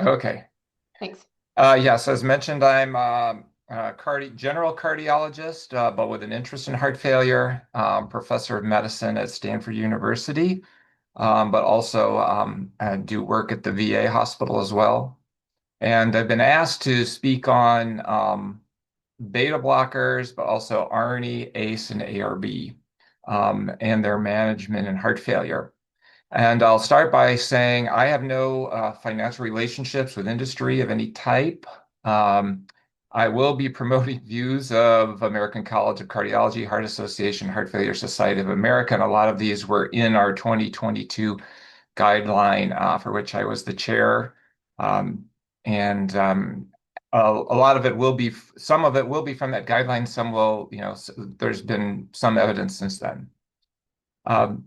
Okay. Thanks. Yes, as mentioned, I'm a general cardiologist, but with an interest in heart failure, professor of medicine at Stanford University, but also I do work at the VA hospital as well. And I've been asked to speak on beta blockers, but also ARNI, ACE, and ARB, and their management in heart failure. And I'll start by saying I have no financial relationships with industry of any type. Um, I will be promoting views of American College of Cardiology, Heart Association, Heart Failure Society of America, and a lot of these were in our 2022 guideline for which I was the chair. Um, and a lot of it will be, some of it will be from that guideline, some will, there's been some evidence since then. Um,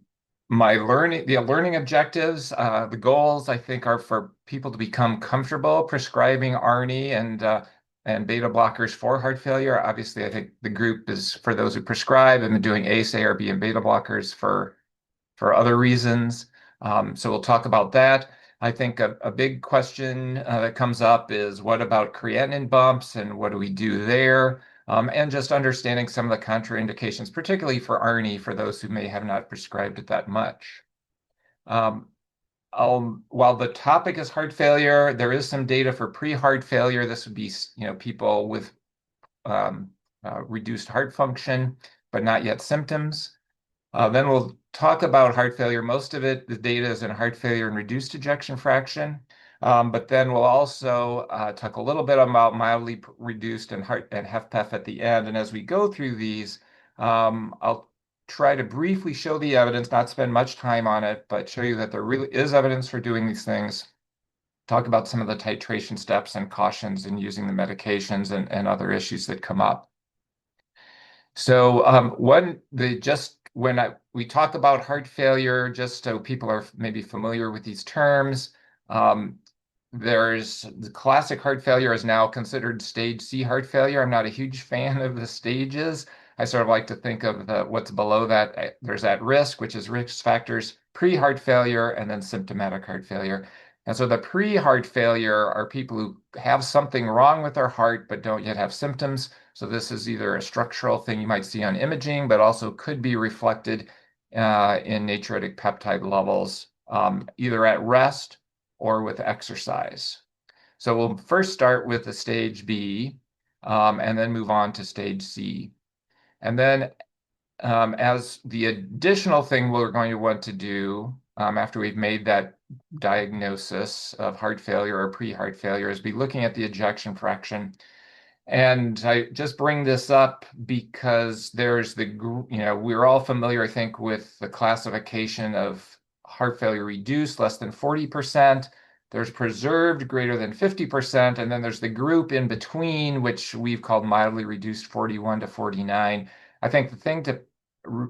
the learning objectives, the goals, I think, are for people to become comfortable prescribing ARNI and beta blockers for heart failure. Obviously, I think the group is for those who prescribe and been doing ACE, ARB, and beta blockers for other reasons. So we'll talk about that. I think a big question that comes up is what about creatinine bumps and what do we do there? And just understanding some of the contraindications, particularly for ARNI, for those who may have not prescribed it that much. Um, while the topic is heart failure, there is some data for pre-heart failure. This would be, people with um, reduced heart function, but not yet symptoms. Then we'll talk about heart failure. Most of it, the data is in heart failure and reduced ejection fraction. But then we'll also talk a little bit about mildly reduced and heart and HFpEF at the end. And as we go through these, I'll try to briefly show the evidence, not spend much time on it, but show you that there really is evidence for doing these things. Talk about some of the titration steps and cautions in using the medications and other issues that come up. So we talk about heart failure, just so people are maybe familiar with these terms, um, there's the classic heart failure is now considered stage C heart failure. I'm not a huge fan of the stages. I sort of like to think of what's below that. There's at risk, which is risk factors, pre-heart failure, and then symptomatic heart failure. And so the pre-heart failure are people who have something wrong with their heart but don't yet have symptoms. So this is either a structural thing you might see on imaging, but also could be reflected in natriuretic peptide levels, either at rest or with exercise. So we'll first start with the stage B, and then move on to stage C. And then as the additional thing we're going to want to do after we've made that diagnosis of heart failure or pre-heart failure is be looking at the ejection fraction. And I just bring this up because we're all familiar, I think, with the classification of heart failure reduced less than 40%. There's preserved greater than 50%. And then there's the group in between, which we've called mildly reduced 41 to 49. I think the thing to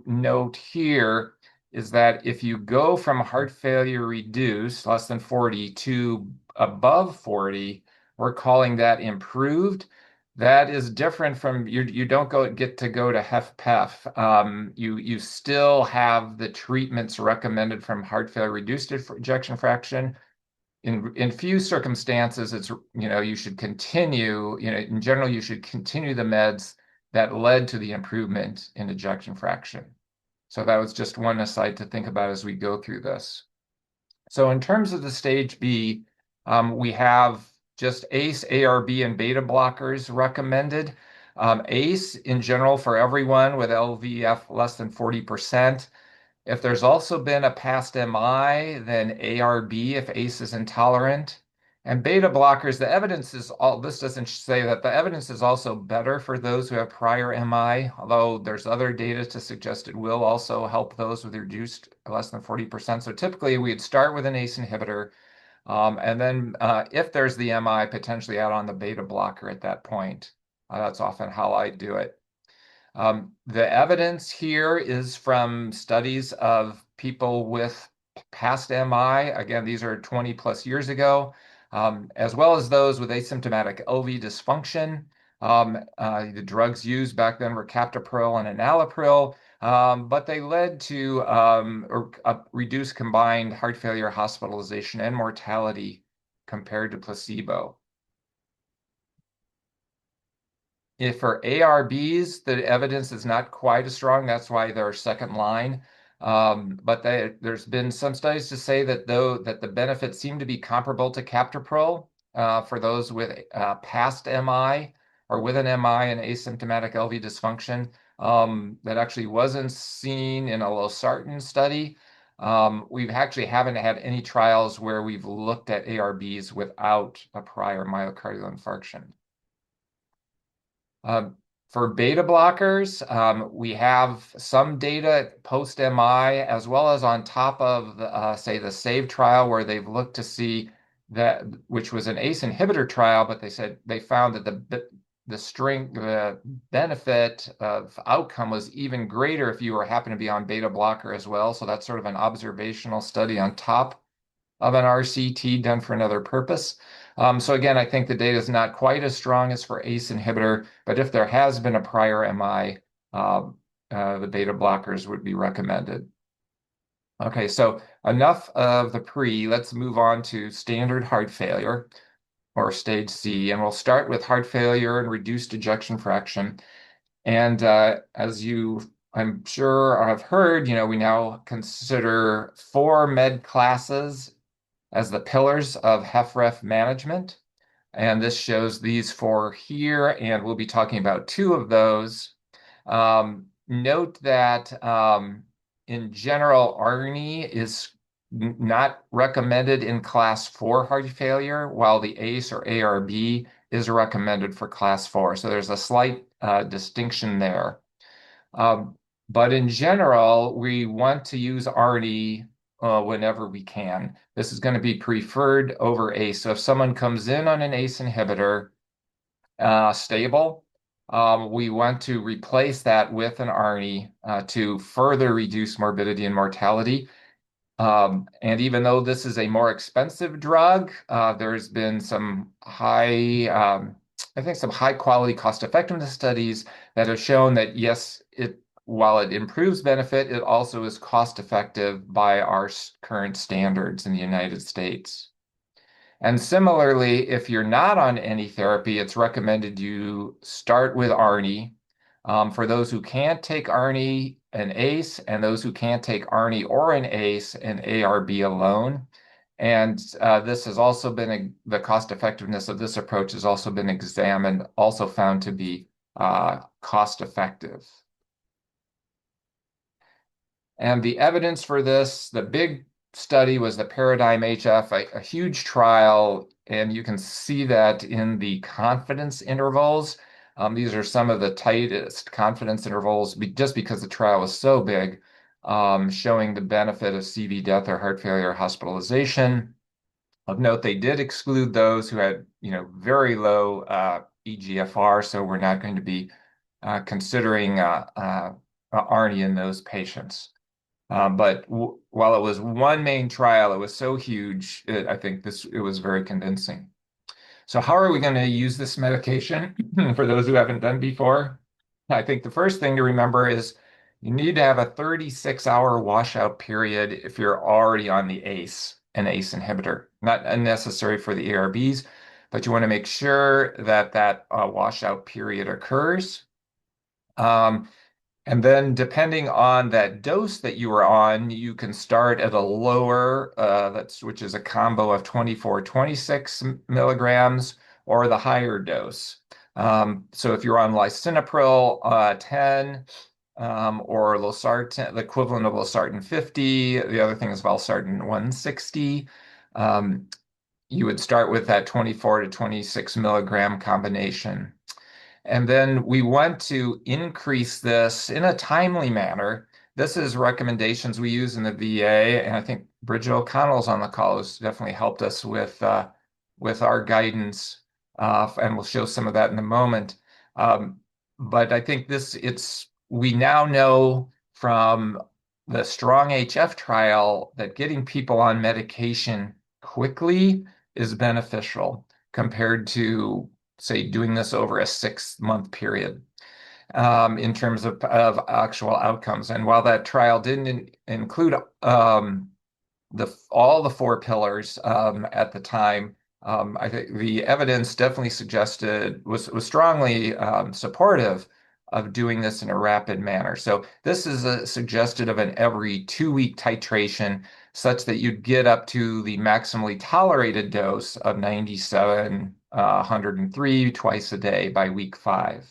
note here is that if you go from heart failure reduced less than 40 to above 40, we're calling that improved. That is different from you don't get to go to HFpEF. You still have the treatments recommended from heart failure reduced ejection fraction. In few circumstances, you should continue, in general, you should continue the meds that led to the improvement in ejection fraction. So that was just one aside to think about as we go through this. So in terms of the stage B, we have just ACE, ARB, and beta blockers recommended. ACE in general for everyone with LVEF less than 40%. If there's also been a past MI, then ARB if ACE is intolerant. And beta blockers, the evidence is all, this doesn't say that the evidence is also better for those who have prior MI, although there's other data to suggest it will also help those with reduced less than 40%. So typically we'd start with an ACE inhibitor, and then if there's the MI, potentially add on the beta blocker at that point. That's often how I do it. The evidence here is from studies of people with past MI. Again, these are 20 plus years ago, as well as those with asymptomatic LV dysfunction. The drugs used back then were captopril and enalapril, but they led to reduced combined heart failure hospitalization and mortality compared to placebo. If for ARBs, the evidence is not quite as strong. That's why they're second line. But there's been some studies to say that that the benefits seem to be comparable to captopril for those with past MI or with an MI and asymptomatic LV dysfunction. That actually wasn't seen in a losartan study. We actually haven't had any trials where we've looked at ARBs without a prior myocardial infarction. For beta blockers, we have some data post-MI as well as on top of, say, the SAVE trial where they've looked to see that, which was an ACE inhibitor trial, but they said they found that the benefit of outcome was even greater if you happen to be on beta blocker as well. So that's sort of an observational study on top of an RCT done for another purpose. So again, I think the data is not quite as strong as for ACE inhibitor, but if there has been a prior MI, the beta blockers would be recommended. Okay, so enough of the pre. Let's move on to standard heart failure or stage C, and we'll start with heart failure and reduced ejection fraction. And as I'm sure, have heard, we now consider 4 med classes as the pillars of HFrEF management. And this shows these 4 here, and we'll be talking about 2 of those. Note that in general, ARNI is not recommended in class 4 heart failure, while the ACE or ARB is recommended for class 4. So there's a slight distinction there. But in general, we want to use ARNI whenever we can. This is going to be preferred over ACE. So if someone comes in on an ACE inhibitor, stable, we want to replace that with an ARNI to further reduce morbidity and mortality. And even though this is a more expensive drug, there's been some some high quality cost effectiveness studies that have shown that yes, while it improves benefit, it also is cost effective by our current standards in the United States. And similarly, if you're not on any therapy, it's recommended you start with ARNI. For those who can't take ARNI and ACE, and those who can't take ARNI or an ACE and ARB alone. And this has also been, the cost effectiveness of this approach has also been examined, also found to be cost effective. And the evidence for this, the big study was the Paradigm HF, a huge trial, and you can see that in the confidence intervals. These are some of the tightest confidence intervals just because the trial was so big, showing the benefit of CV death or heart failure hospitalization. Of note, they did exclude those who had, very low eGFR, so we're not going to be considering ARNI in those patients. But while it was one main trial, it was so huge, I think it was very convincing. So how are we going to use this medication for those who haven't done before? I think the first thing to remember is you need to have a 36-hour washout period if you're already on the ACE, an ACE inhibitor. Not unnecessary for the ARBs, but you want to make sure that washout period occurs. And then depending on that dose that you are on, you can start at a lower, which is a combo of 24, 26 milligrams, or the higher dose. So if you're on lisinopril 10 or losartan, the equivalent of losartan 50, the other thing is valsartan 160, you would start with that 24 to 26 milligram combination. And then we want to increase this in a timely manner. This is recommendations we use in the VA, and I think Bridget O'Connell's on the call has definitely helped us with our guidance, and we'll show some of that in a moment. But I think we now know from the STRONG HF trial that getting people on medication quickly is beneficial compared to, say, doing this over a 6-month period in terms of actual outcomes. And while that trial didn't include all the 4 pillars at the time, I think the evidence definitely suggested was strongly supportive of doing this in a rapid manner. So this is suggested of an every 2-week titration, such that you'd get up to the maximally tolerated dose of 97, 103 twice a day by week 5.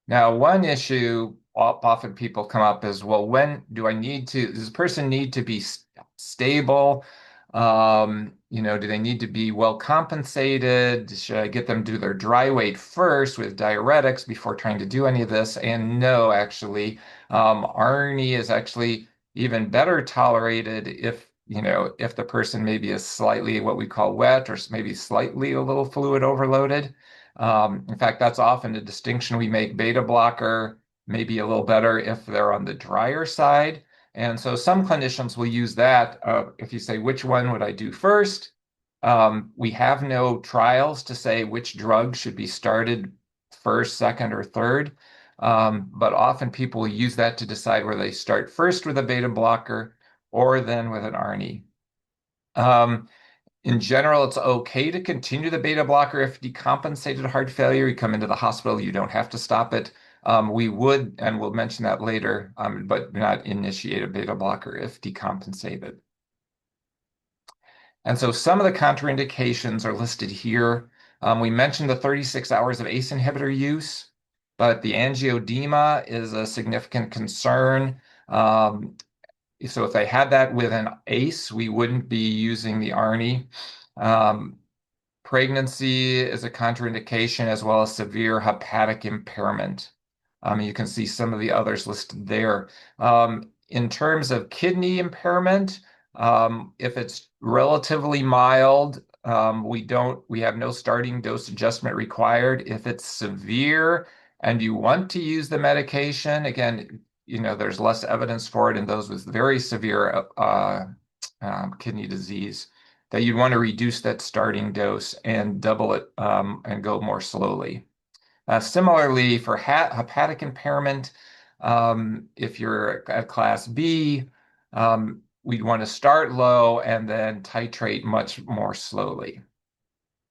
Now, one issue often people come up is, well, when do I need to, does this person need to be stable? Do they need to be well compensated? Should I get them to do their dry weight first with diuretics before trying to do any of this? And no, actually, ARNI is actually even better tolerated if the person maybe is slightly what we call wet or maybe slightly a little fluid overloaded. In fact, that's often a distinction we make. Beta blocker may be a little better if they're on the drier side. And so some clinicians will use that. If you say, which one would I do first? We have no trials to say which drug should be started first, second, or third. But often people will use that to decide whether they start first with a beta blocker or then with an ARNI. In general, it's okay to continue the beta blocker if decompensated heart failure. You come into the hospital, you don't have to stop it. We would, and we'll mention that later, but not initiate a beta blocker if decompensated. And so some of the contraindications are listed here. We mentioned the 36 hours of ACE inhibitor use, but the angioedema is a significant concern. So if they had that with an ACE, we wouldn't be using the ARNI. Pregnancy is a contraindication as well as severe hepatic impairment. You can see some of the others listed there. In terms of kidney impairment, if it's relatively mild, we have no starting dose adjustment required. If it's severe and you want to use the medication, again, there's less evidence for it in those with very severe kidney disease, that you'd want to reduce that starting dose and double it and go more slowly. Similarly, for hepatic impairment, if you're at class B, we'd want to start low and then titrate much more slowly.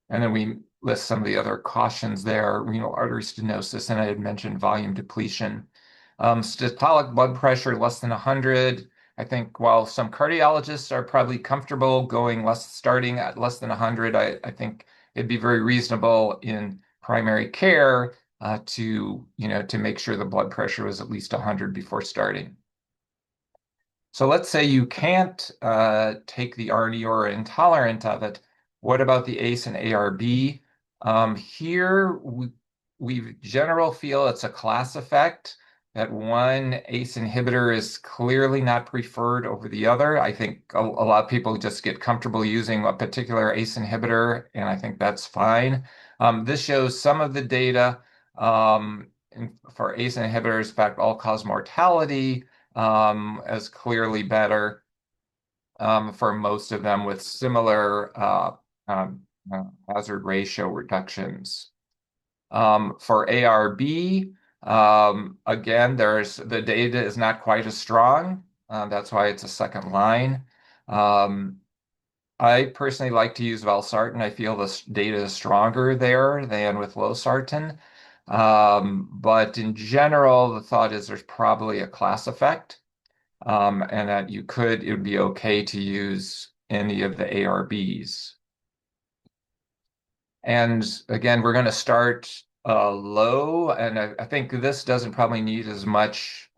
And then we list some of the other cautions there: renal artery stenosis, and I had mentioned volume depletion. Systolic blood pressure less than 100. I think while some cardiologists are probably comfortable starting at less than 100, I think it'd be very reasonable in primary care to make sure the blood pressure was at least 100 before starting. So let's say you can't take the ARNI or are intolerant of it. What about the ACE and ARB? Here, we general feel it's a class effect, that one ACE inhibitor is clearly not preferred over the other. I think a lot of people just get comfortable using a particular ACE inhibitor, and I think that's fine. This shows some of the data for ACE inhibitors, in fact, all-cause mortality as clearly better for most of them with similar hazard ratio reductions. For ARB, again, the data is not quite as strong. That's why it's a second line. I personally like to use valsartan. I feel this data is stronger there than with losartan. But in general, the thought is there's probably a class effect, and that it would be okay to use any of the ARBs. And again, we're going to start low, and I think this doesn't probably need as much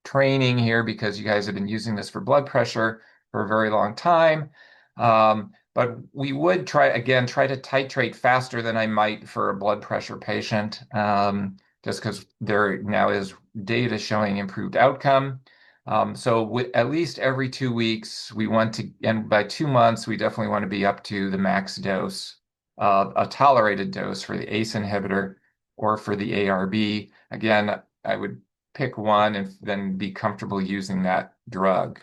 training here, because you guys have been using this for blood pressure for a very long time. But we would try to titrate faster than I might for a blood pressure patient, just because there now is data showing improved outcome. So at least every 2 weeks, and by 2 months, we definitely want to be up to the max dose, a tolerated dose for the ACE inhibitor or for the ARB. Again, I would pick one and then be comfortable using that drug.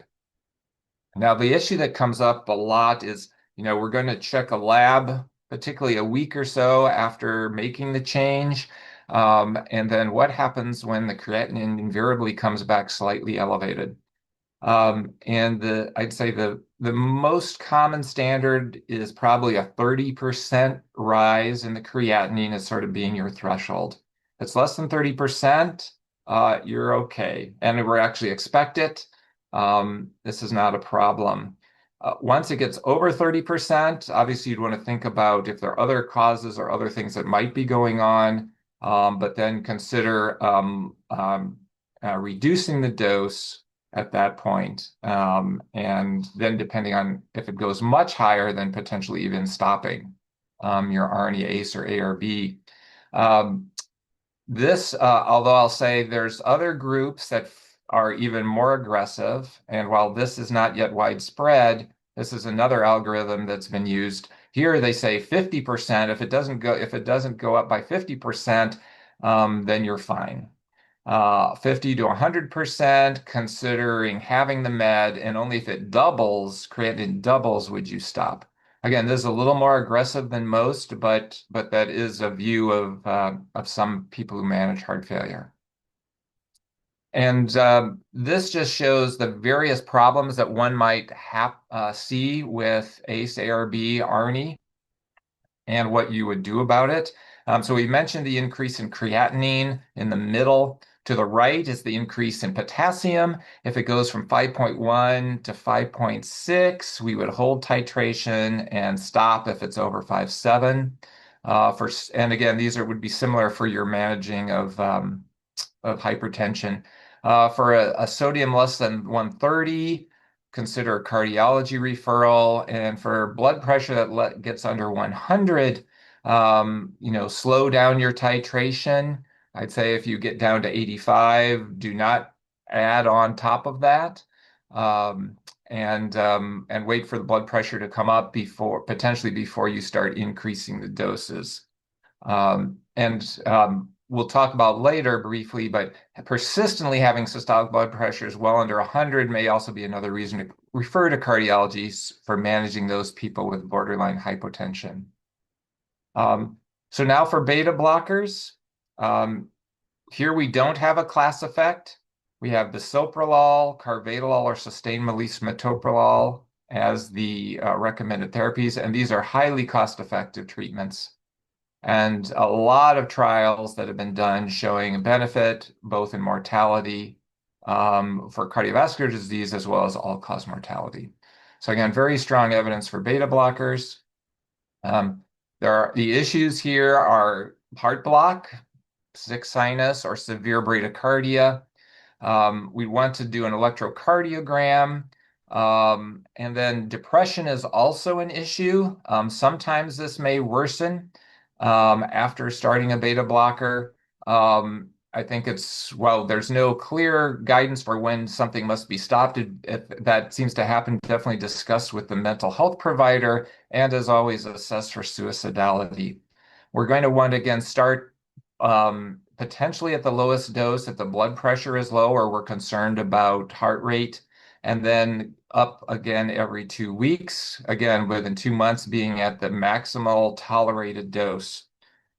Now, the issue that comes up a lot is, we're going to check a lab, particularly a week or so after making the change. And then what happens when the creatinine invariably comes back slightly elevated? And I'd say the most common standard is probably a 30% rise in the creatinine as sort of being your threshold. If it's less than 30%, you're okay. And we actually expect it. This is not a problem. Once it gets over 30%, obviously you'd want to think about if there are other causes or other things that might be going on, but then consider reducing the dose at that point. And then depending on if it goes much higher, then potentially even stopping your ARNI, ACE, or ARB. Um, although I'll say there's other groups that are even more aggressive, and while this is not yet widespread, this is another algorithm that's been used. Here they say 50%. If it doesn't go up by 50%, then you're fine. 50 to 100%, considering having the med, and only if it doubles, creatinine doubles, would you stop. Again, this is a little more aggressive than most, but that is a view of some people who manage heart failure. And this just shows the various problems that one might see with ACE, ARB, ARNI, and what you would do about it. So we mentioned the increase in creatinine in the middle. To the right is the increase in potassium. If it goes from 5.1 to 5.6, we would hold titration and stop if it's over 5.7. And again, would be similar for your managing of hypertension. For a sodium less than 130, consider a cardiology referral. And for blood pressure that gets under 100, slow down your titration. I'd say if you get down to 85, do not add on top of that. And wait for the blood pressure to come up potentially before you start increasing the doses. And we'll talk about later briefly, but persistently having systolic blood pressures well under 100 may also be another reason to refer to cardiology for managing those people with borderline hypotension. So now for beta blockers, here we don't have a class effect. We have bisoprolol, carvedilol, or sustained release metoprolol as the recommended therapies, and these are highly cost-effective treatments. And a lot of trials that have been done showing a benefit both in mortality for cardiovascular disease as well as all-cause mortality. So again, very strong evidence for beta blockers. The issues here are heart block, sick sinus, or severe bradycardia. We want to do an electrocardiogram. And then depression is also an issue. Sometimes this may worsen after starting a beta blocker. I think there's no clear guidance for when something must be stopped. If that seems to happen, definitely discuss with the mental health provider, and as always, assess for suicidality. We're going to want to again start potentially at the lowest dose if the blood pressure is low or we're concerned about heart rate, and then up again every 2 weeks, again within 2 months being at the maximal tolerated dose.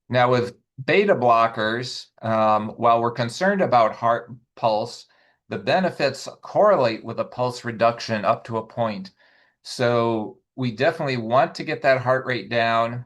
Now with beta blockers, while we're concerned about heart pulse, the benefits correlate with a pulse reduction up to a point. So we definitely want to get that heart rate down.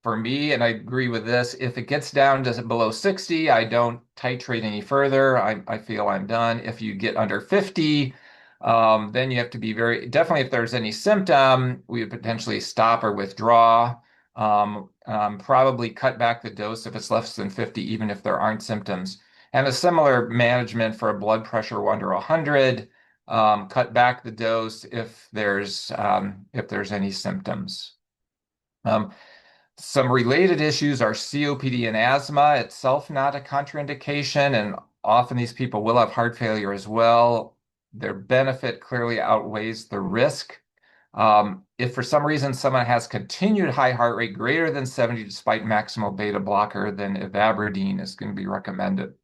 For me, and I agree with this, if it gets down to below 60, I don't titrate any further. I feel I'm done. If you get under 50, then you have to be definitely if there's any symptom, we would potentially stop or withdraw. Probably cut back the dose if it's less than 50, even if there aren't symptoms. And a similar management for a blood pressure under 100, cut back the dose if there's any symptoms. Some related issues are COPD and asthma, itself not a contraindication, and often these people will have heart failure as well. Their benefit clearly outweighs the risk. If for some reason someone has continued high heart rate greater than 70 despite maximal beta blocker, then ivabradine is going to be recommended.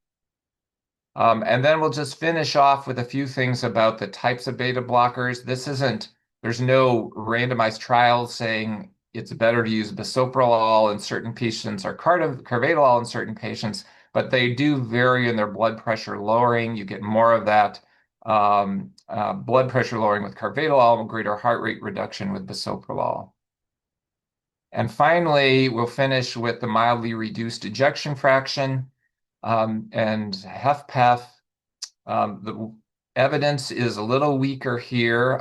And then we'll just finish off with a few things about the types of beta blockers. There's no randomized trials saying it's better to use bisoprolol in certain patients or carvedilol in certain patients, but they do vary in their blood pressure lowering. You get more of that blood pressure lowering with carvedilol, greater heart rate reduction with bisoprolol. And finally, we'll finish with the mildly reduced ejection fraction and HFpEF. The evidence is a little weaker here.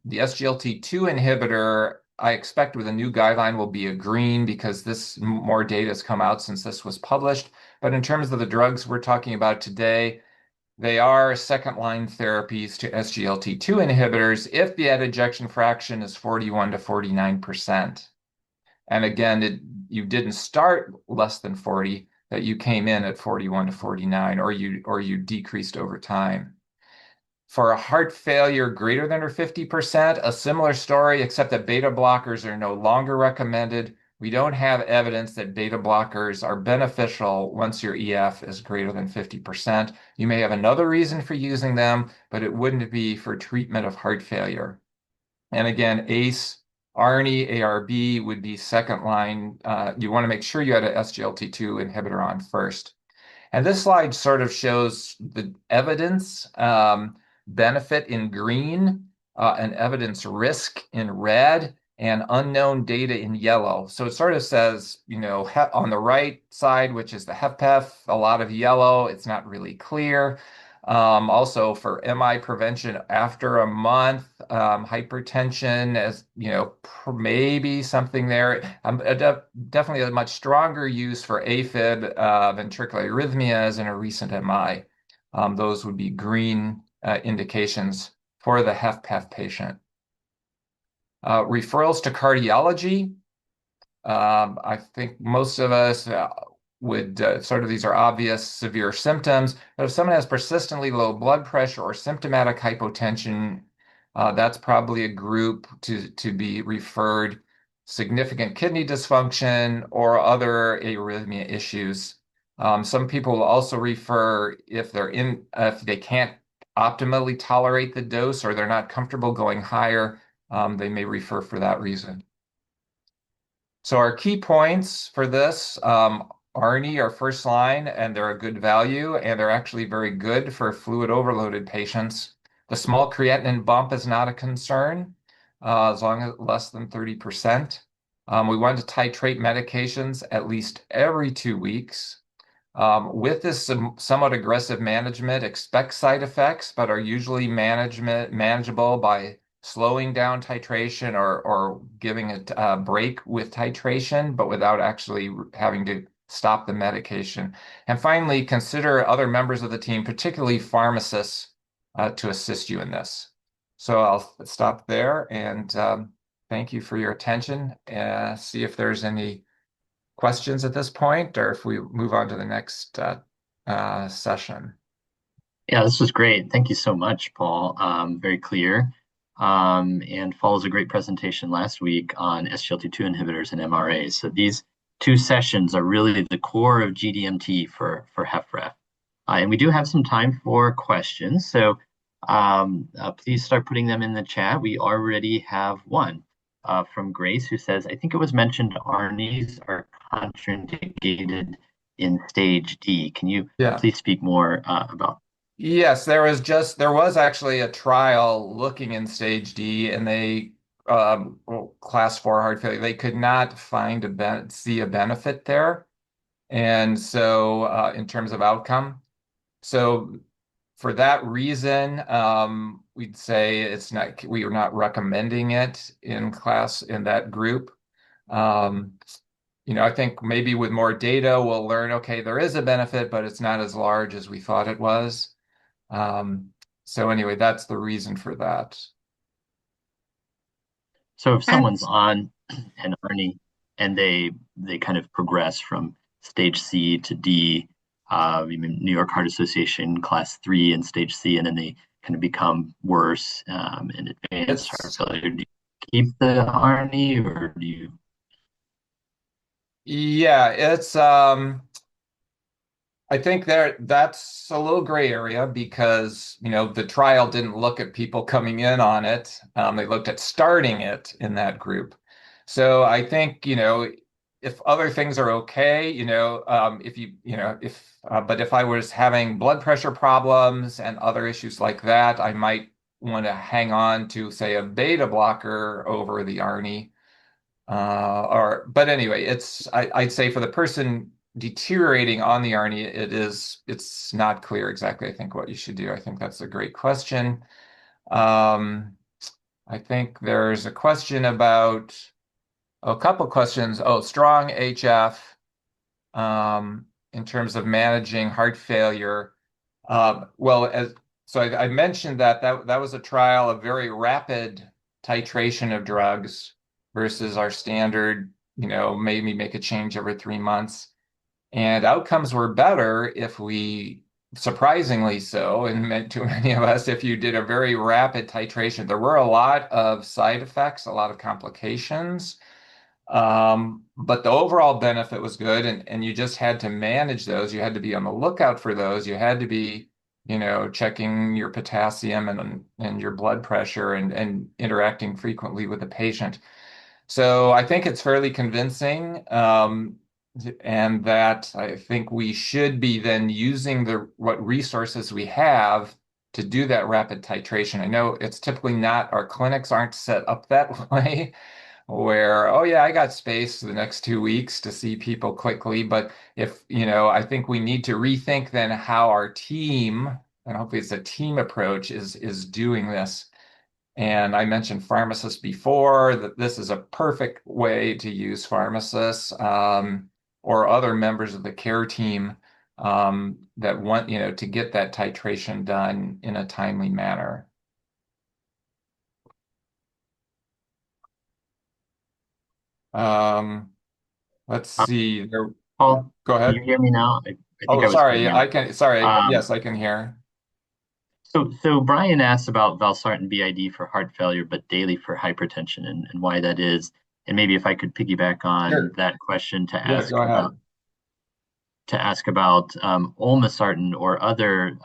The SGLT2 inhibitor, I expect with a new guideline will be a green because this more data has come out since this was published. But in terms of the drugs we're talking about today, they are second-line therapies to SGLT2 inhibitors if the ejection fraction is 41 to 49%. And again, you didn't start less than 40, that you came in at 41 to 49, or you decreased over time. For a heart failure greater than or 50%, a similar story, except that beta blockers are no longer recommended. We don't have evidence that beta blockers are beneficial once your EF is greater than 50%. You may have another reason for using them, but it wouldn't be for treatment of heart failure. And again, ACE, ARNI, ARB would be second line. You want to make sure you had an SGLT2 inhibitor on first. And this slide sort of shows the evidence benefit in green, and evidence risk in red, and unknown data in yellow. So it sort of says, on the right side, which is the HFpEF, a lot of yellow, it's not really clear. Also for MI prevention after a month, hypertension, as maybe something there. Definitely a much stronger use for AFib, ventricular arrhythmias in a recent MI. Those would be green indications for the HFpEF patient. Referrals to cardiology. I think most of us would these are obvious severe symptoms, but if someone has persistently low blood pressure or symptomatic hypotension, that's probably a group to be referred. Significant kidney dysfunction or other arrhythmia issues. Some people will also refer if they can't optimally tolerate the dose or they're not comfortable going higher, they may refer for that reason. So our key points for this, ARNI are first line, and they're a good value, and they're actually very good for fluid overloaded patients. The small creatinine bump is not a concern, as long as less than 30%. We want to titrate medications at least every 2 weeks. With this somewhat aggressive management, expect side effects, but are usually manageable by slowing down titration or giving it a break with titration, but without actually having to stop the medication. And finally, consider other members of the team, particularly pharmacists, to assist you in this. So I'll stop there and thank you for your attention. See if there's any questions at this point, or if we move on to the next session. Yeah, this was great. Thank you so much, Paul. Very clear, and follows a great presentation last week on SGLT2 inhibitors and MRAs. So these two sessions are really the core of GDMT for HFrEF. And we do have some time for questions. So please start putting them in the chat. We already have one from Grace, who says, I think it was mentioned ARNIs are contraindicated in stage D. Can you please speak more about? Yes, there was actually a trial looking in stage D, and they class 4 heart failure. They could not see a benefit there, and so in terms of outcome. So for that reason, we'd say we are not recommending it in that group. I think maybe with more data, we'll learn, okay, there is a benefit, but it's not as large as we thought it was. So anyway, that's the reason for that. So if someone's on an ARNI and they kind of progress from stage C to D, New York Heart Association class 3 and stage C, and then they kind of become worse in advanced heart failure, do you keep the ARNI or do you? Yeah, it's I think that's a little gray area because the trial didn't look at people coming in on it. They looked at starting it in that group. So I think if other things are okay, if but if I was having blood pressure problems and other issues like that, I might want to hang on to, say, a beta blocker over the ARNI. But anyway, I'd say for the person deteriorating on the ARNI, it's not clear exactly, I think, what you should do. I think that's a great question. Um, I think there's a question about a couple questions. Oh, strong HF in terms of managing heart failure. Well, I mentioned that was a trial of very rapid titration of drugs versus our standard, maybe make a change every 3 months. And outcomes were better if we, surprisingly so, and meant to many of us, if you did a very rapid titration. There were a lot of side effects, a lot of complications. But the overall benefit was good, and you just had to manage those. You had to be on the lookout for those. You had to be, checking your potassium and your blood pressure and interacting frequently with the patient. So I think it's fairly convincing, and that I think we should be then using what resources we have to do that rapid titration. I know it's typically not, our clinics aren't set up that way where, oh yeah, I got space the next 2 weeks to see people quickly. But I think we need to rethink then how our team, and hopefully it's a team approach, is doing this. And I mentioned pharmacists before, that this is a perfect way to use pharmacists, or other members of the care team, that want, to get that titration done in a timely manner. Um, let's Um, see. Paul, Go can you ahead. hear me now? I think Oh, I was sorry. cutting out. Sorry. Um, Yes, I can hear. so Brian asked about valsartan BID for heart failure, but daily for hypertension, and why that is. And maybe if I could piggyback on Sure. that question Yeah, go ahead. to ask about olmesartan or other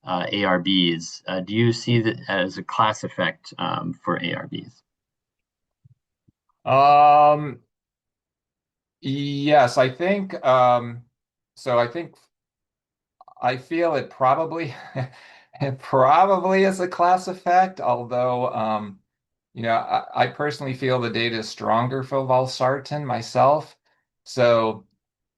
ARBs. Do you see that as a class effect for ARBs? Um, yes, I think, I think I feel it probably it probably is a class effect, although, I personally feel the data is stronger for valsartan myself. So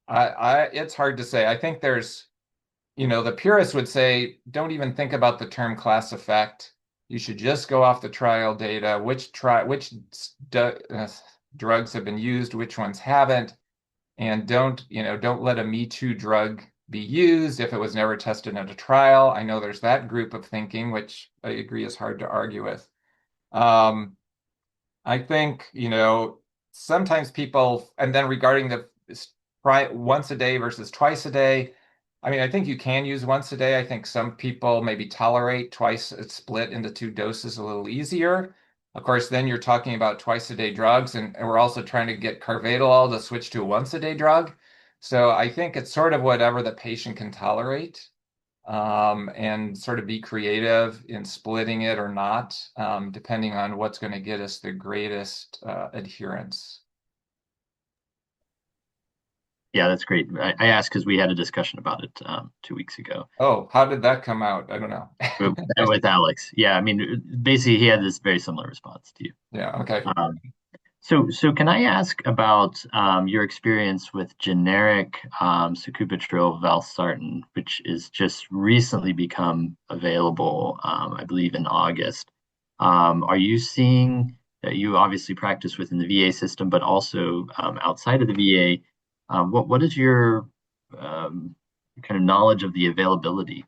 it's hard to say. I think the purists would say, don't even think about the term class effect. You should just go off the trial data, drugs have been used, which ones haven't, and don't let a Me Too drug be used if it was never tested in a trial. I know there's that group of thinking, which I agree is hard to argue with. Um, I think, sometimes people, and then regarding the try once a day versus twice a day, I mean, I think you can use once a day. I think some people maybe tolerate twice, it's split into two doses a little easier. Of course, then you're talking about twice a day drugs, and we're also trying to get carvedilol to switch to a once a day drug. So I think it's sort of whatever the patient can tolerate, and sort of be creative in splitting it or not, depending on what's going to get us the greatest adherence. Yeah, that's great. I asked because we had a discussion about it 2 weeks ago Oh, how did that come out? I don't know. with Alex. Yeah, I mean, basically, he had this very similar response to you. Yeah, okay. Um, so can I ask about your experience with generic sacubitril valsartan, which is just recently become available, I believe, in August? Are you seeing that you obviously practice within the VA system, but also outside of the VA? What is your kind of knowledge of the availability?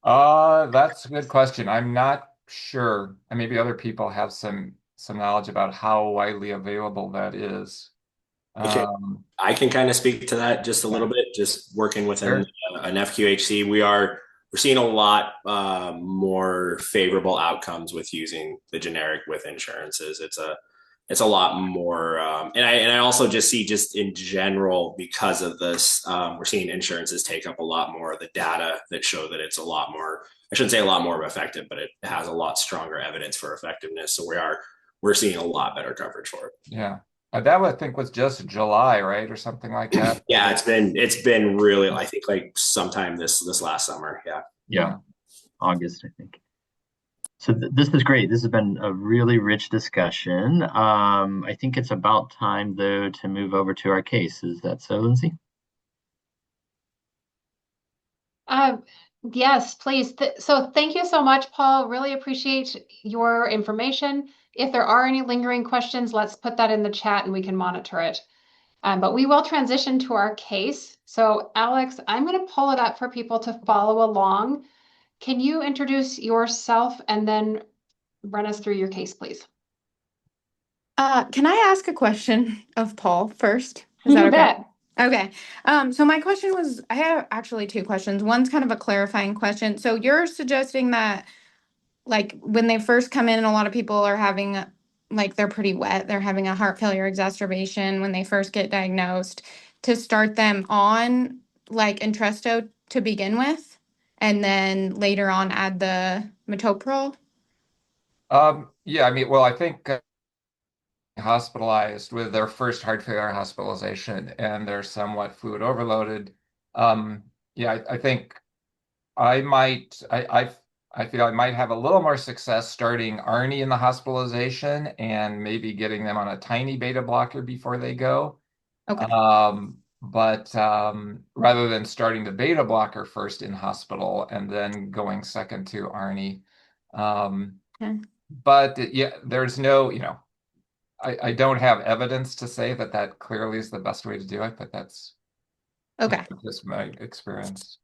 That's a good question. I'm not sure. And maybe other people have some knowledge about how widely available that is. I can Um, I can kind of speak to that just a yeah, little bit. Just working within sure. an FQHC, we're seeing a lot more favorable outcomes with using the generic with insurances. It's a lot more, and I also just see just in general because of this, we're seeing insurances take up a lot more of the data that show that it's a lot more. I shouldn't say a lot more effective, but it has a lot stronger evidence for effectiveness. So we're seeing a lot better coverage for it. Yeah. That I think was just July, right, or something like that. Yeah, it's been really, I think, like sometime this last summer. Yeah. Yeah, Yeah. August, I think. So this is great. This has been a really rich discussion. I think it's about time, though, to move over to our case. Is that so, Lindsay? Uh, yes, please. So thank you so much, Paul. Really appreciate your information. If there are any lingering questions, let's put that in the chat and we can monitor it. But we will transition to our case. So Alex, I'm going to pull it up for people to follow along. Can you introduce yourself and then run us through your case, please? Can I ask a question of Paul first? Is that You okay? bet. Okay. So my question was, I have actually two questions. One's kind of a clarifying question. So you're suggesting that, like, when they first come in, a lot of people are having, like, they're pretty wet. They're having a heart failure exacerbation when they first get diagnosed, to start them on, like, Entresto to begin with, and then later on add the metoprolol? Yeah, I mean, well, I think hospitalized with their first heart failure hospitalization and they're somewhat fluid overloaded. Yeah, I think I might, I feel I might have a little more success starting ARNI in the hospitalization and maybe getting them on a tiny beta blocker before they go. Okay. But rather than starting the beta blocker first in hospital and then going second to ARNI. Okay. But yeah, there's no, I don't have evidence to say that that clearly is the best way to do it, but that's Okay. just my experience.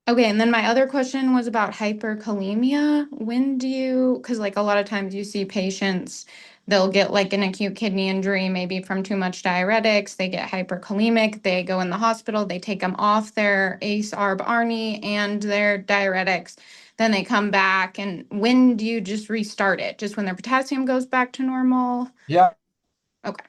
Okay, and then my other question was about hyperkalemia. When do you, because like a lot of times you see patients, they'll get like an acute kidney injury, maybe from too much diuretics, they get hyperkalemic, they go in the hospital, they take them off their ACE, ARB, ARNI, and their diuretics. Then they come back, and when do you just restart it? Just when their potassium goes back to normal? Yeah. Okay.